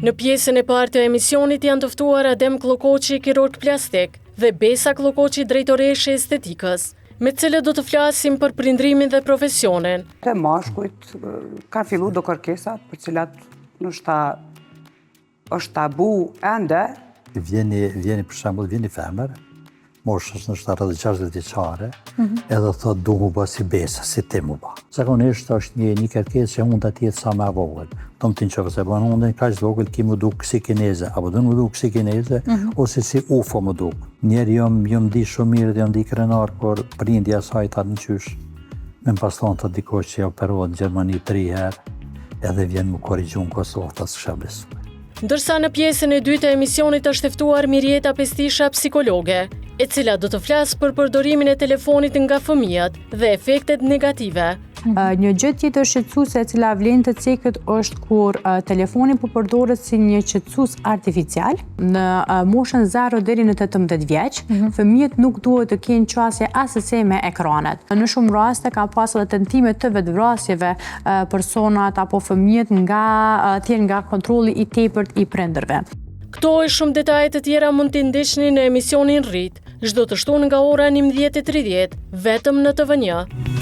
Në pjesën e parë të emisionit janë të ftuar Adem Kllokoçi, kirurg plastik, dhe Besa Kllokoçi, drejtoreshe estetikës, me të cilët do të flasim për prindrimin dhe profesionin. Të mashkujt kanë fillu do kërkesat për cilat nështë është tabu ende. Vjeni për shembull, vjeni femër, moshës nështë 60 vjeçare, edhe thot du mu ba si Besa, si ti mu ba. Zakonisht është një kërkesë që mund të tjetë sa me vogël. Do më të në qëfë se banë unë ka që vogël ki mu duk si kineze, apo du mu duk si kineze, ose si UFO mu duk. Njerë jom di shumë mirë dhe jom di krenar, por prindja saj ta në qysh. Me më paslon të dikosh që ja operohet në Gjermani 3 herë, edhe vjen mu korrigju në Kosovë, ta së shabesu. Ndërsa në pjesën e dytë e emisionit është ftuar Mirjeta Pestisha, psikologe, e cila do të flasë për përdorimin e telefonit nga fëmijët dhe efektet negative. Një gjë tjetër shqetësuese e cila vlen të cekët është kur telefoni po përdoret si një shqetësues artificial. Në moshën 0 deri në 18 vjeç, fëmijët nuk duhet të kenë qasje asnjëse me ekranet. Në shumë raste ka pasur tentime të vetvrasjeve personat apo fëmijët nga kontrolli i tepërt i prindërve. Këto e shumë detajet të tjera mund t'i ndiqni në emisionin Rrit, çdo të shtunë nga ora 11:30, vetëm në TV1.